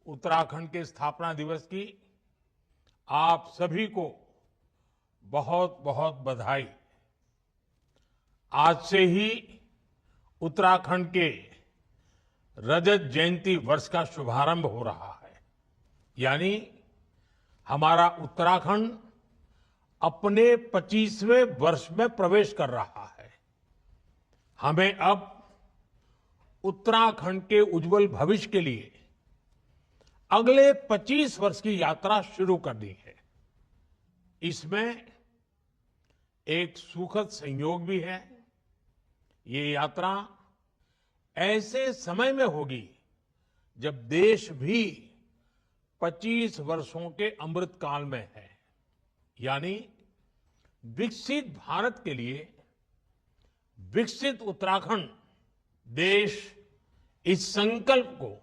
उत्तराखंड के स्थापना दिवस की आप सभी को बहुत बहुत बधाई। आज से ही उत्तराखंड के रजत जयंती वर्ष का शुभारंभ हो रहा है। यानी हमारा उत्तराखंड अपने 25वें वर्ष में प्रवेश कर रहा है। हमें अब उत्तराखंड के उज्जवल भविष्य के लिए अगले 25 वर्ष की यात्रा शुरू करनी है। इसमें एक सुखद संयोग भी है। ये यात्रा ऐसे समय में होगी जब देश भी 25 वर्षों के अमृत काल में है। यानी विकसित भारत के लिए विकसित उत्तराखंड देश इस संकल्प को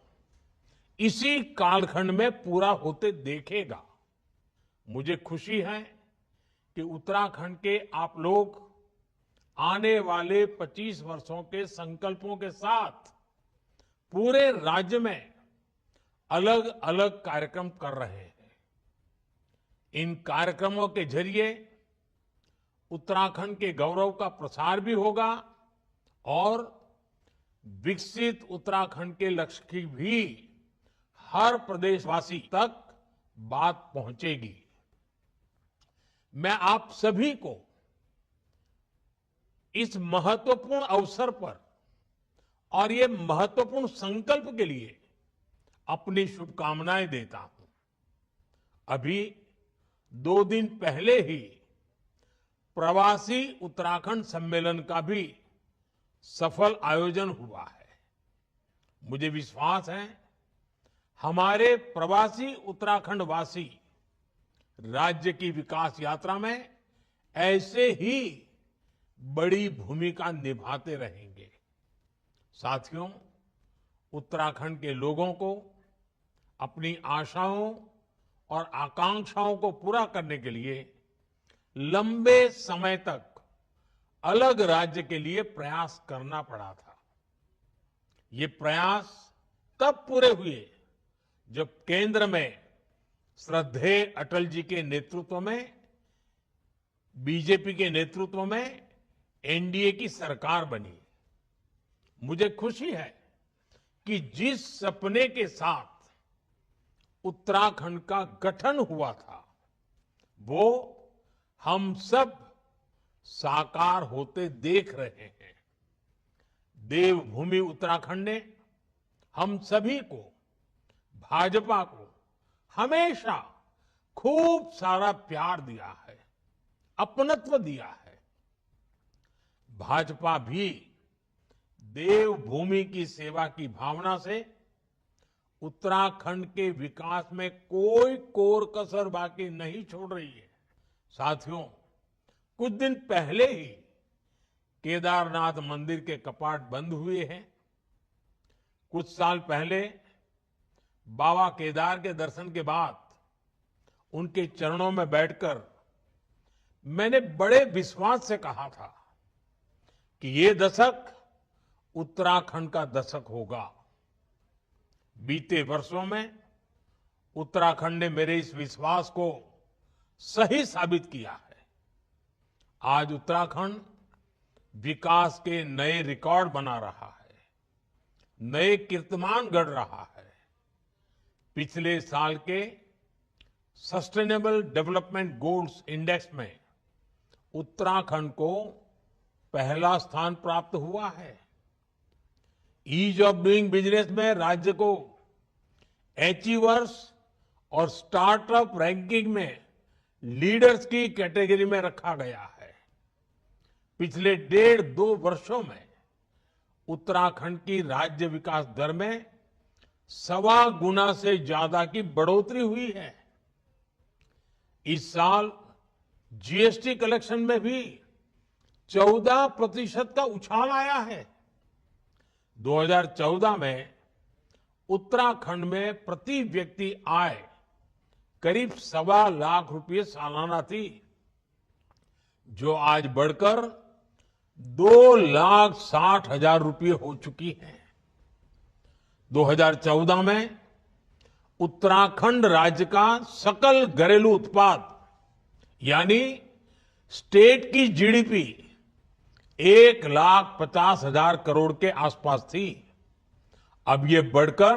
इसी कालखंड में पूरा होते देखेगा। मुझे खुशी है कि उत्तराखंड के आप लोग आने वाले 25 वर्षों के संकल्पों के साथ पूरे राज्य में अलग अलग कार्यक्रम कर रहे हैं। इन कार्यक्रमों के जरिए उत्तराखंड के गौरव का प्रसार भी होगा और विकसित उत्तराखंड के लक्ष्य की भी हर प्रदेशवासी तक बात पहुंचेगी। मैं आप सभी को इस महत्वपूर्ण अवसर पर और ये महत्वपूर्ण संकल्प के लिए अपनी शुभकामनाएं देता हूं। अभी 2 दिन पहले ही प्रवासी उत्तराखंड सम्मेलन का भी सफल आयोजन हुआ है। मुझे विश्वास है हमारे प्रवासी उत्तराखंड वासी राज्य की विकास यात्रा में ऐसे ही बड़ी भूमिका निभाते रहेंगे। साथियों, उत्तराखंड के लोगों को अपनी आशाओं और आकांक्षाओं को पूरा करने के लिए लंबे समय तक अलग राज्य के लिए प्रयास करना पड़ा था। ये प्रयास तब पूरे हुए जब केंद्र में श्रद्धेय अटल जी के नेतृत्व में बीजेपी के नेतृत्व में एनडीए की सरकार बनी। मुझे खुशी है कि जिस सपने के साथ उत्तराखंड का गठन हुआ था वो हम सब साकार होते देख रहे हैं। देवभूमि उत्तराखंड ने हम सभी को, भाजपा को हमेशा खूब सारा प्यार दिया है, अपनत्व दिया है। भाजपा भी देवभूमि की सेवा की भावना से उत्तराखंड के विकास में कोई कोर कसर बाकी नहीं छोड़ रही है। साथियों, कुछ दिन पहले ही केदारनाथ मंदिर के कपाट बंद हुए हैं। कुछ साल पहले बाबा केदार के दर्शन के बाद उनके चरणों में बैठकर मैंने बड़े विश्वास से कहा था कि ये दशक उत्तराखंड का दशक होगा। बीते वर्षों में उत्तराखंड ने मेरे इस विश्वास को सही साबित किया है। आज उत्तराखंड विकास के नए रिकॉर्ड बना रहा है, नए कीर्तिमान गढ़ रहा है। पिछले साल के सस्टेनेबल डेवलपमेंट गोल्स इंडेक्स में उत्तराखंड को पहला स्थान प्राप्त हुआ है। ईज ऑफ डूइंग बिजनेस में राज्य को अचीवर्स और स्टार्टअप रैंकिंग में लीडर्स की कैटेगरी में रखा गया है। पिछले 1.5-2 वर्षों में उत्तराखंड की राज्य विकास दर में 1.25 गुना से ज्यादा की बढ़ोतरी हुई है। इस साल जीएसटी कलेक्शन में भी 14% का उछाल आया है। 2014 में उत्तराखंड में प्रति व्यक्ति आय करीब 1.25 लाख रुपए सालाना थी, जो आज बढ़कर 2,60,000 रुपये हो चुकी है। 2014 में उत्तराखंड राज्य का सकल घरेलू उत्पाद यानी स्टेट की जीडीपी 1,50,000 करोड़ के आसपास थी। अब ये बढ़कर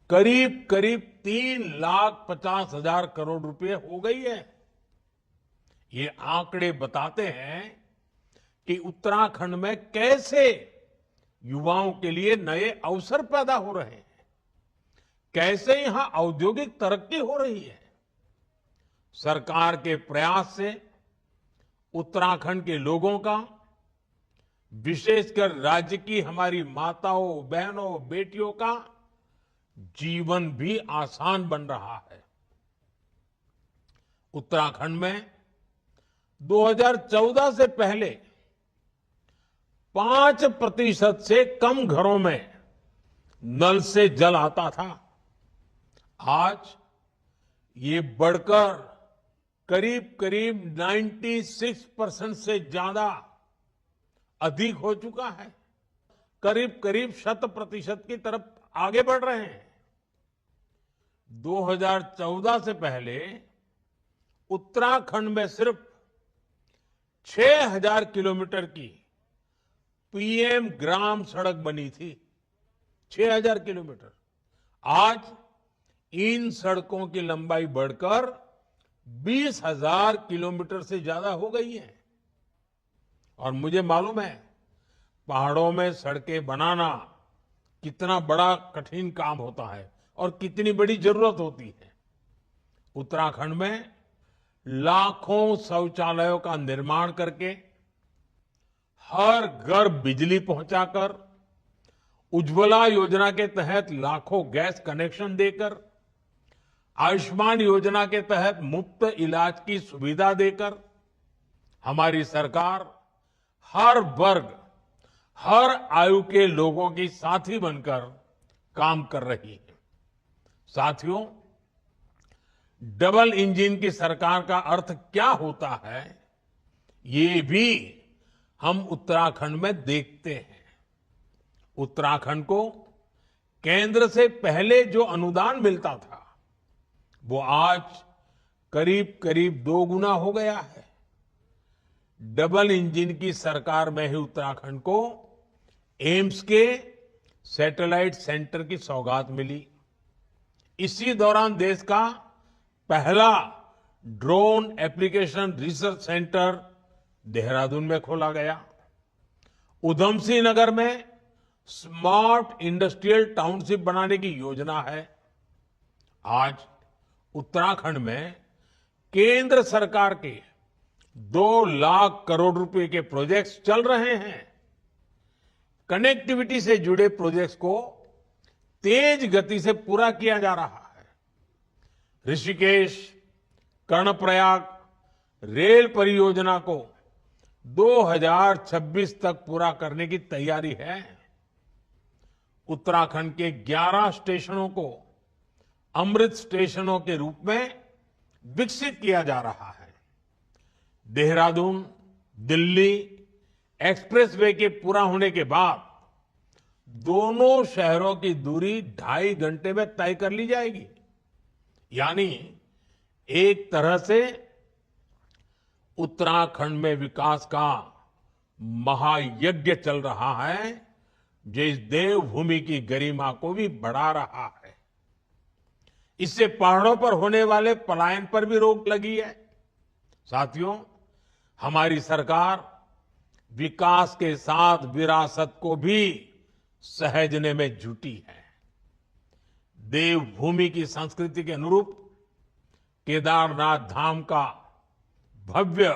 करीब करीब 3,50,000 करोड़ रुपए हो गई है। ये आंकड़े बताते हैं कि उत्तराखंड में कैसे युवाओं के लिए नए अवसर पैदा हो रहे हैं, कैसे यहां औद्योगिक तरक्की हो रही है। सरकार के प्रयास से उत्तराखंड के लोगों का, विशेषकर राज्य की हमारी माताओं, बहनों, बेटियों का जीवन भी आसान बन रहा है। उत्तराखंड में 2014 से पहले 5% से कम घरों में नल से जल आता था। आज ये बढ़कर करीब करीब 96% से ज्यादा अधिक हो चुका है। करीब करीब 100% की तरफ आगे बढ़ रहे हैं। 2014 से पहले उत्तराखंड में सिर्फ 6,000 किलोमीटर की पीएम ग्राम सड़क बनी थी। 6,000 किलोमीटर। आज इन सड़कों की लंबाई बढ़कर 20,000 किलोमीटर से ज्यादा हो गई है। और मुझे मालूम है पहाड़ों में सड़कें बनाना कितना बड़ा कठिन काम होता है और कितनी बड़ी जरूरत होती है। उत्तराखंड में लाखों शौचालयों का निर्माण करके, हर घर बिजली पहुंचाकर, उज्ज्वला योजना के तहत लाखों गैस कनेक्शन देकर, आयुष्मान योजना के तहत मुफ्त इलाज की सुविधा देकर हमारी सरकार हर वर्ग, हर आयु के लोगों की साथी बनकर काम कर रही है। साथियों, डबल इंजन की सरकार का अर्थ क्या होता है, ये भी हम उत्तराखंड में देखते हैं। उत्तराखंड को केंद्र से पहले जो अनुदान मिलता था, वो आज करीब करीब 2 गुना हो गया है। डबल इंजन की सरकार में ही उत्तराखंड को एम्स के सैटेलाइट सेंटर की सौगात मिली। इसी दौरान देश का पहला drone application research centre Dehradun में खोला गया। उधम सिंह नगर में स्मार्ट इंडस्ट्रियल टाउनशिप बनाने की योजना है। आज उत्तराखंड में केंद्र सरकार के 2 लाख करोड़ रुपए के प्रोजेक्ट्स चल रहे हैं। कनेक्टिविटी से जुड़े प्रोजेक्ट्स को तेज गति से पूरा किया जा रहा है। ऋषिकेश कर्णप्रयाग रेल परियोजना को 2026 तक पूरा करने की तैयारी है। उत्तराखंड के 11 स्टेशनों को अमृत स्टेशनों के रूप में विकसित किया जा रहा है। देहरादून दिल्ली एक्सप्रेसवे के पूरा होने के बाद दोनों शहरों की दूरी 2.5 घंटे में तय कर ली जाएगी। यानी एक तरह से उत्तराखंड में विकास का महायज्ञ चल रहा है, जो इस देवभूमि की गरिमा को भी बढ़ा रहा है। इससे पहाड़ों पर होने वाले पलायन पर भी रोक लगी है। साथियों, हमारी सरकार विकास के साथ विरासत को भी सहेजने में जुटी है। देवभूमि की संस्कृति के अनुरूप केदारनाथ धाम का भव्य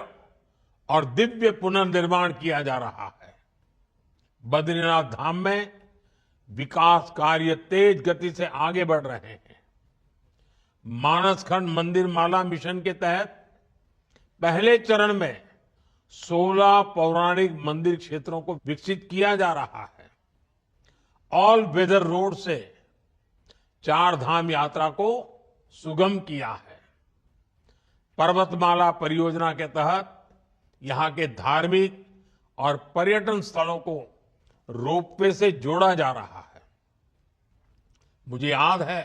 और दिव्य पुनर्निर्माण किया जा रहा है। बद्रीनाथ धाम में विकास कार्य तेज गति से आगे बढ़ रहे हैं। मानसखंड मंदिर माला मिशन के तहत पहले चरण में 16 पौराणिक मंदिर क्षेत्रों को विकसित किया जा रहा है। ऑल वेदर रोड से 4 धाम यात्रा को सुगम किया है। पर्वतमाला परियोजना के तहत यहां के धार्मिक और पर्यटन स्थलों को रोपवे से जोड़ा जा रहा है। मुझे याद है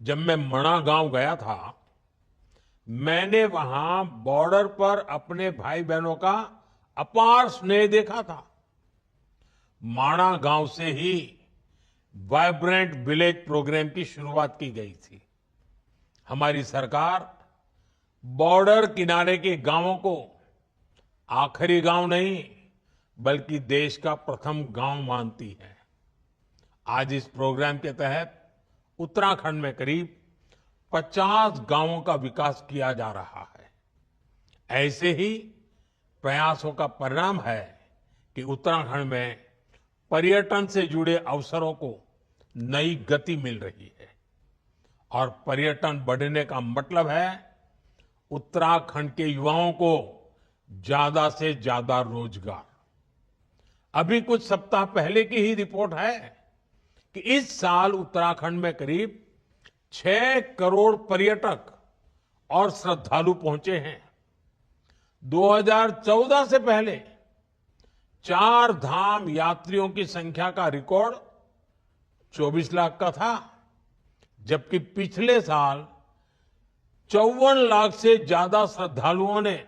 जब मैं मणा गांव गया था, मैंने वहां बॉर्डर पर अपने भाई बहनों का अपार स्नेह देखा था। माणा गांव से ही वाइब्रेंट विलेज प्रोग्राम की शुरुआत की गई थी। हमारी सरकार बॉर्डर किनारे के गांवों को आखिरी गांव नहीं, बल्कि देश का प्रथम गांव मानती है। आज इस प्रोग्राम के तहत उत्तराखंड में करीब 50 गांवों का विकास किया जा रहा है। ऐसे ही प्रयासों का परिणाम है कि उत्तराखंड में पर्यटन से जुड़े अवसरों को नई गति मिल रही है। और पर्यटन बढ़ने का मतलब है उत्तराखंड के युवाओं को ज्यादा से ज्यादा रोजगार। अभी कुछ सप्ताह पहले की ही रिपोर्ट है कि इस साल उत्तराखंड में करीब 6 करोड़ पर्यटक और श्रद्धालु पहुंचे हैं। 2014 से पहले 4 धाम यात्रियों की संख्या का रिकॉर्ड 24 लाख का था, जबकि पिछले साल 54 लाख से ज्यादा श्रद्धालुओं ने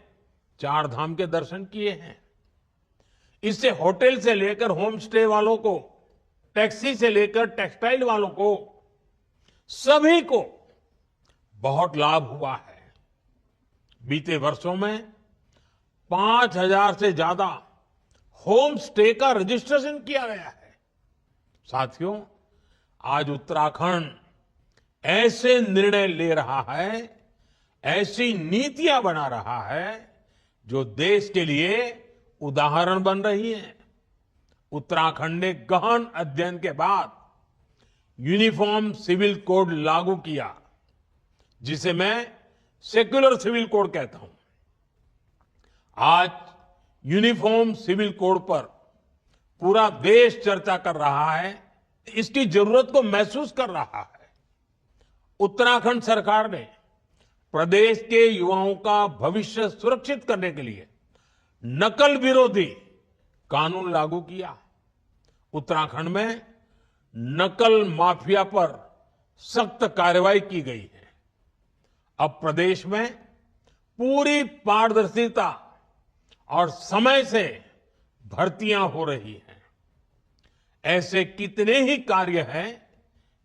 4 धाम के दर्शन किए हैं। इससे होटल से लेकर होम स्टे वालों को, टैक्सी से लेकर टेक्सटाइल वालों को, सभी को बहुत लाभ हुआ है। बीते वर्षों में 5,000 से ज्यादा होम स्टे का रजिस्ट्रेशन किया गया है। साथियों, आज उत्तराखंड ऐसे निर्णय ले रहा है, ऐसी नीतियां बना रहा है जो देश के लिए उदाहरण बन रही है। उत्तराखंड ने गहन अध्ययन के बाद यूनिफॉर्म सिविल कोड लागू किया, जिसे मैं सेक्युलर सिविल कोड कहता हूं। आज यूनिफॉर्म सिविल कोड पर पूरा देश चर्चा कर रहा है, इसकी जरूरत को महसूस कर रहा है। उत्तराखंड सरकार ने प्रदेश के युवाओं का भविष्य सुरक्षित करने के लिए नकल विरोधी कानून लागू किया। उत्तराखंड में नकल माफिया पर सख्त कार्रवाई की गई है। अब प्रदेश में पूरी पारदर्शिता और समय से भर्तियां हो रही हैं। ऐसे कितने ही कार्य हैं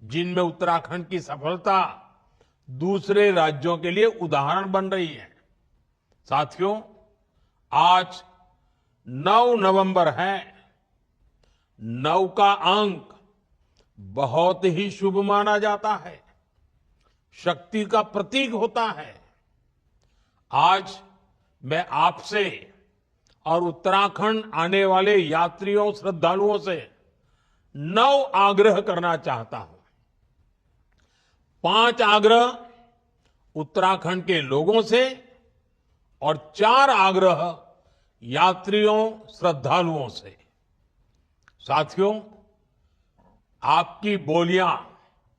जिनमें उत्तराखंड की सफलता दूसरे राज्यों के लिए उदाहरण बन रही है। साथियों, आज 9 नवंबर है। 9 का अंक बहुत ही शुभ माना जाता है, शक्ति का प्रतीक होता है। आज मैं आपसे और उत्तराखंड आने वाले यात्रियों, श्रद्धालुओं से 9 आग्रह करना चाहता हूं। 5 आग्रह उत्तराखंड के लोगों से और 4 आग्रह यात्रियों, श्रद्धालुओं से। साथियों, आपकी बोलियां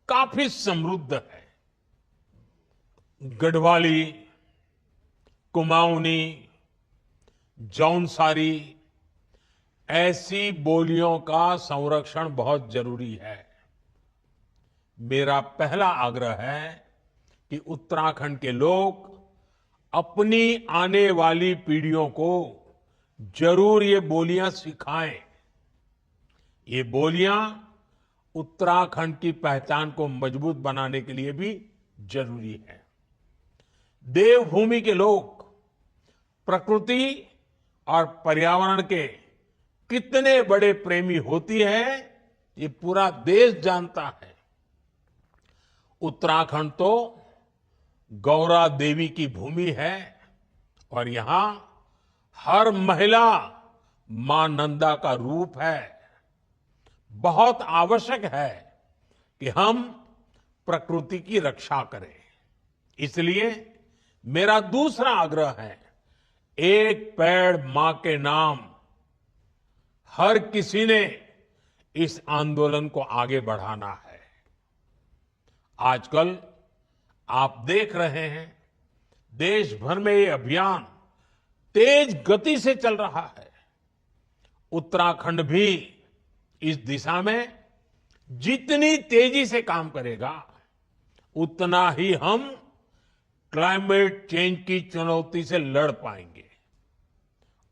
काफी समृद्ध है। गढ़वाली, कुमाऊनी, जौनसारी, ऐसी बोलियों का संरक्षण बहुत जरूरी है। मेरा पहला आग्रह है कि उत्तराखंड के लोग अपनी आने वाली पीढ़ियों को जरूर ये बोलियां सिखाएं। ये बोलियां उत्तराखंड की पहचान को मजबूत बनाने के लिए भी जरूरी है। देवभूमि के लोग प्रकृति और पर्यावरण के कितने बड़े प्रेमी होती है, ये पूरा देश जानता है। उत्तराखंड तो गौरा देवी की भूमि है और यहां हर महिला मां नंदा का रूप है। बहुत आवश्यक है कि हम प्रकृति की रक्षा करें। इसलिए मेरा दूसरा आग्रह है, एक पेड़ मां के नाम। हर किसी ने इस आंदोलन को आगे बढ़ाना है। आजकल आप देख रहे हैं, देश भर में ये अभियान तेज गति से चल रहा है। उत्तराखंड भी इस दिशा में जितनी तेजी से काम करेगा, उतना ही हम क्लाइमेट चेंज की चुनौती से लड़ पाएंगे।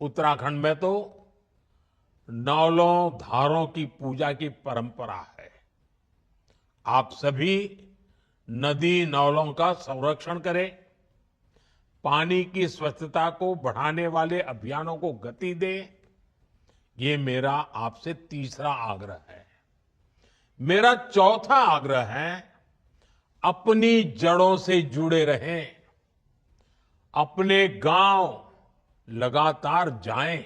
उत्तराखंड में तो नौलों धारों की पूजा की परंपरा है। आप सभी नदी नौलों का संरक्षण करें, पानी की स्वच्छता को बढ़ाने वाले अभियानों को गति दें। ये मेरा आपसे तीसरा आग्रह है। मेरा चौथा आग्रह है, अपनी जड़ों से जुड़े रहें, अपने गांव लगातार जाएं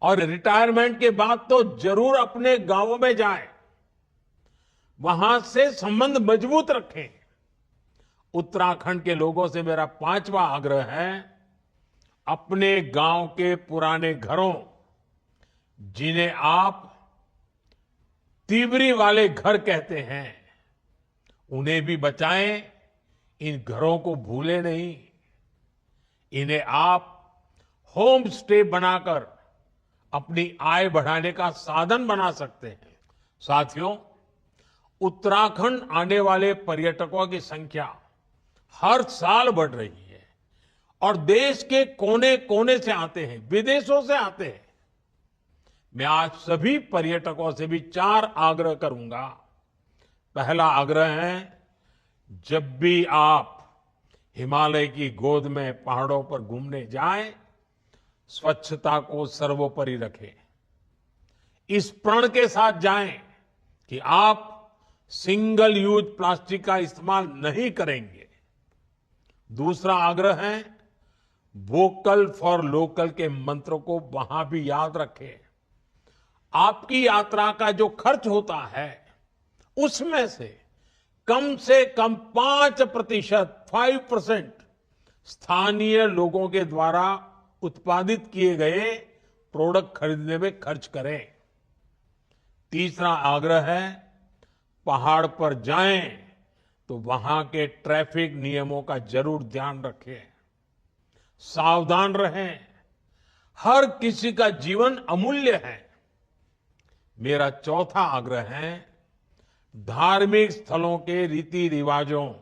और रिटायरमेंट के बाद तो जरूर अपने गांवों में जाएं, वहां से संबंध मजबूत रखें। उत्तराखंड के लोगों से मेरा पांचवा आग्रह है, अपने गांव के पुराने घरों, जिन्हें आप तिबरी वाले घर कहते हैं, उन्हें भी बचाएं। इन घरों को भूलें नहीं। इन्हें आप होम स्टे बनाकर अपनी आय बढ़ाने का साधन बना सकते हैं। साथियों, उत्तराखंड आने वाले पर्यटकों की संख्या हर साल बढ़ रही है और देश के कोने कोने से आते हैं, विदेशों से आते हैं। मैं आज सभी पर्यटकों से भी 4 आग्रह करूंगा। पहला आग्रह है, जब भी आप हिमालय की गोद में पहाड़ों पर घूमने जाएं, स्वच्छता को सर्वोपरि रखें। इस प्रण के साथ जाएं कि आप सिंगल यूज प्लास्टिक का इस्तेमाल नहीं करेंगे। दूसरा आग्रह है, वोकल फॉर लोकल के मंत्र को वहां भी याद रखें। आपकी यात्रा का जो खर्च होता है, उसमें से कम 5% स्थानीय लोगों के द्वारा उत्पादित किए गए प्रोडक्ट खरीदने में खर्च करें। तीसरा आग्रह है, पहाड़ पर जाएं तो वहां के ट्रैफिक नियमों का जरूर ध्यान रखें, सावधान रहें। हर किसी का जीवन अमूल्य है। मेरा चौथा आग्रह है, धार्मिक स्थलों के रीति रिवाजों,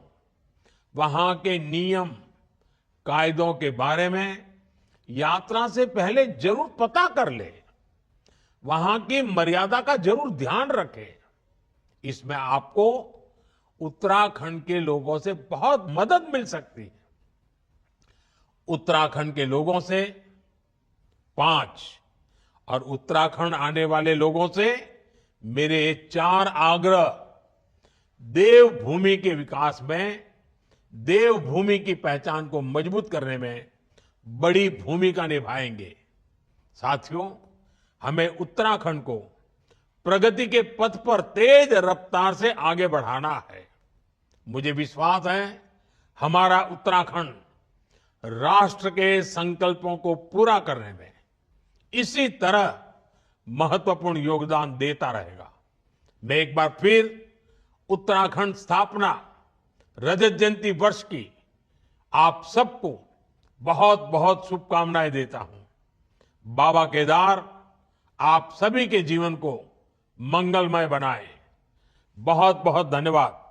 वहां के नियम कायदों के बारे में यात्रा से पहले जरूर पता कर ले। वहां की मर्यादा का जरूर ध्यान रखें। इसमें आपको उत्तराखंड के लोगों से बहुत मदद मिल सकती है। उत्तराखंड के लोगों से 5 और उत्तराखंड आने वाले लोगों से मेरे 4 आग्रह देवभूमि के विकास में, देवभूमि की पहचान को मजबूत करने में बड़ी भूमिका निभाएंगे। साथियों, हमें उत्तराखंड को प्रगति के पथ पर तेज रफ्तार से आगे बढ़ाना है। मुझे विश्वास है, हमारा उत्तराखंड राष्ट्र के संकल्पों को पूरा करने में इसी तरह महत्वपूर्ण योगदान देता रहेगा। मैं एक बार फिर उत्तराखंड स्थापना रजत जयंती वर्ष की आप सबको बहुत बहुत शुभकामनाएं देता हूं। बाबा केदार आप सभी के जीवन को मंगलमय बनाए। बहुत बहुत धन्यवाद।